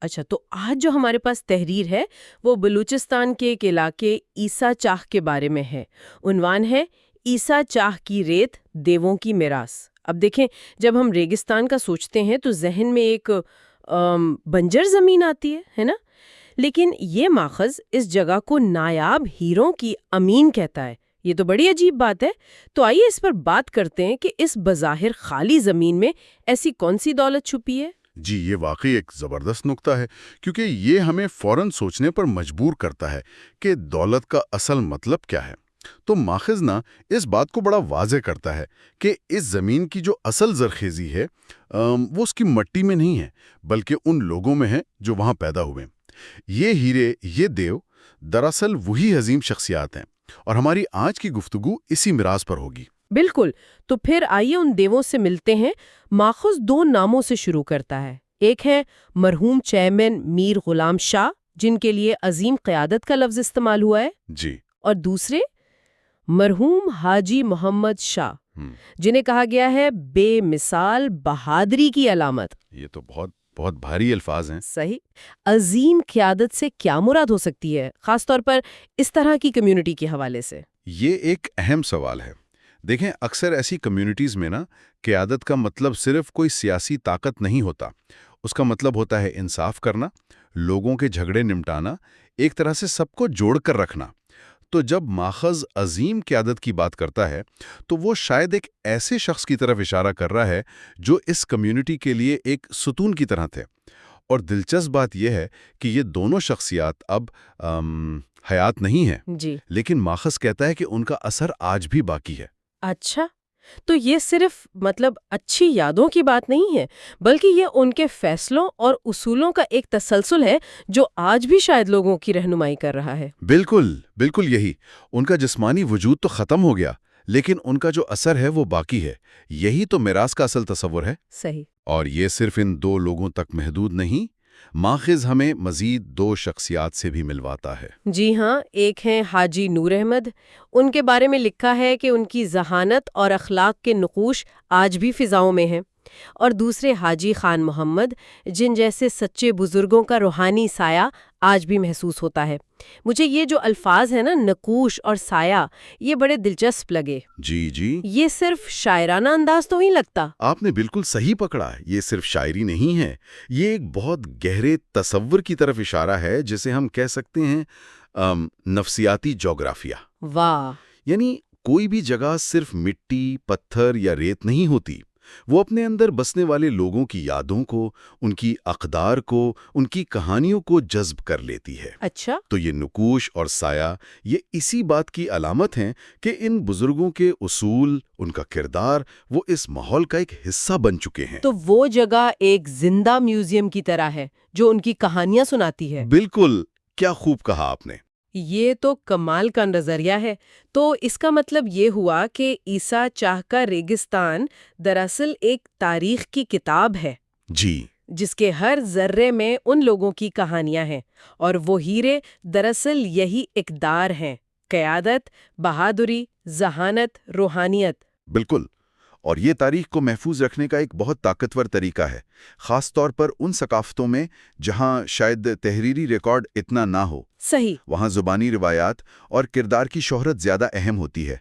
اچھا، تو آج جو ہمارے پاس تحریر ہے وہ بلوچستان کے ایک علاقے عیسیٰ چاہ کے بارے میں ہے۔ عنوان ہے عیسیٰ چاہ کی ریت دیووں کی میراث۔ اب دیکھیں، جب ہم ریگستان کا سوچتے ہیں تو ذہن میں ایک بنجر زمین آتی ہے نا؟ لیکن یہ ماخذ اس جگہ کو نایاب ہیروں کی امین کہتا ہے۔ یہ تو بڑی عجیب بات ہے۔ تو آئیے اس پر بات کرتے ہیں کہ اس بظاہر خالی زمین میں ایسی کون سی دولت چھپی ہے۔ جی، یہ واقعی ایک زبردست نکتہ ہے، کیونکہ یہ ہمیں فوراً سوچنے پر مجبور کرتا ہے کہ دولت کا اصل مطلب کیا ہے۔ تو ماخذ نا اس بات کو بڑا واضح کرتا ہے کہ اس زمین کی جو اصل زرخیزی ہے وہ اس کی مٹی میں نہیں ہے، بلکہ ان لوگوں میں ہے جو وہاں پیدا ہوئے۔ یہ ہیرے، یہ دیو دراصل وہی عظیم شخصیات ہیں، اور ہماری آج کی گفتگو اسی میراث پر ہوگی۔ بالکل، تو پھر آئیے ان دیووں سے ملتے ہیں۔ ماخذ دو ناموں سے شروع کرتا ہے۔ ایک ہے مرحوم چیئرمین میر غلام شاہ، جن کے لیے عظیم قیادت کا لفظ استعمال ہوا ہے، جی، اور دوسرے مرحوم حاجی محمد شاہ، جنہیں کہا گیا ہے بے مثال بہادری کی علامت۔ یہ تو بہت بہت بھاری الفاظ ہیں۔ صحیح۔ عظیم قیادت سے کیا مراد ہو سکتی ہے، خاص طور پر اس طرح کی کمیونٹی کے حوالے سے؟ یہ ایک اہم سوال ہے۔ دیکھیں، اکثر ایسی کمیونٹیز میں قیادت کا مطلب صرف کوئی سیاسی طاقت نہیں ہوتا۔ اس کا مطلب ہوتا ہے انصاف کرنا، لوگوں کے جھگڑے نمٹانا، ایک طرح سے سب کو جوڑ کر رکھنا۔ تو جب ماخذ عظیم قیادت کی بات کرتا ہے تو وہ شاید ایک ایسے شخص کی طرف اشارہ کر رہا ہے جو اس کمیونٹی کے لیے ایک ستون کی طرح تھے۔ اور دلچسپ بات یہ ہے کہ یہ دونوں شخصیات اب حیات نہیں ہیں، جی، لیکن ماخذ کہتا ہے کہ ان کا اثر آج بھی باقی ہے۔ اچھا، تو یہ صرف اچھی یادوں کی بات نہیں ہے، بلکہ یہ ان کے فیصلوں اور اصولوں کا ایک تسلسل ہے جو آج بھی شاید لوگوں کی رہنمائی کر رہا ہے۔ بالکل بالکل، یہی ان کا جسمانی وجود تو ختم ہو گیا، لیکن ان کا جو اثر ہے وہ باقی ہے۔ یہی تو میراث کا اصل تصور ہے۔ صحیح۔ اور یہ صرف ان دو لوگوں تک محدود نہیں، ماخذ ہمیں مزید دو شخصیات سے بھی ملواتا ہے۔ جی ہاں، ایک ہیں حاجی نور احمد۔ ان کے بارے میں لکھا ہے کہ ان کی ذہانت اور اخلاق کے نقوش آج بھی فضاؤں میں ہیں، اور دوسرے حاجی خان محمد، جن جیسے سچے بزرگوں کا روحانی سایہ آج بھی محسوس ہوتا ہے۔ مجھے یہ جو الفاظ ہیں نا، نقوش اور سایہ، یہ بڑے دلچسپ لگے۔ جی جی، یہ صرف شاعرانہ انداز تو نہیں لگتا؟ آپ نے بالکل صحیح پکڑا۔ یہ صرف شاعری نہیں ہے، یہ ایک بہت گہرے تصور کی طرف اشارہ ہے، جسے ہم کہہ سکتے ہیں نفسیاتی جغرافیہ۔ واہ! یعنی کوئی بھی جگہ صرف مٹی، پتھر یا ریت نہیں ہوتی، وہ اپنے اندر بسنے والے لوگوں کی یادوں کو، ان کی اقدار کو، ان کی کہانیوں کو جذب کر لیتی ہے۔ اچھا، تو یہ نقوش اور سایہ یہ اسی بات کی علامت ہیں کہ ان بزرگوں کے اصول، ان کا کردار، وہ اس ماحول کا ایک حصہ بن چکے ہیں۔ تو وہ جگہ ایک زندہ میوزیم کی طرح ہے جو ان کی کہانیاں سناتی ہے۔ بالکل، کیا خوب کہا آپ نے۔ یہ تو کمال کا نظریہ ہے۔ تو اس کا مطلب یہ ہوا کہ عیسیٰ چاہ کا ریگستان دراصل ایک تاریخ کی کتاب ہے، جی، جس کے ہر ذرے میں ان لوگوں کی کہانیاں ہیں، اور وہ ہیرے دراصل یہی اقدار ہیں: قیادت، بہادری، ذہانت، روحانیت۔ بالکل۔ اور یہ تاریخ کو محفوظ رکھنے کا ایک بہت طاقتور طریقہ ہے، خاص طور پر ان ثقافتوں میں جہاں شاید تحریری ریکارڈ اتنا نہ ہو۔ صحیح۔ وہاں زبانی روایات اور کردار کی شہرت زیادہ اہم ہوتی ہے۔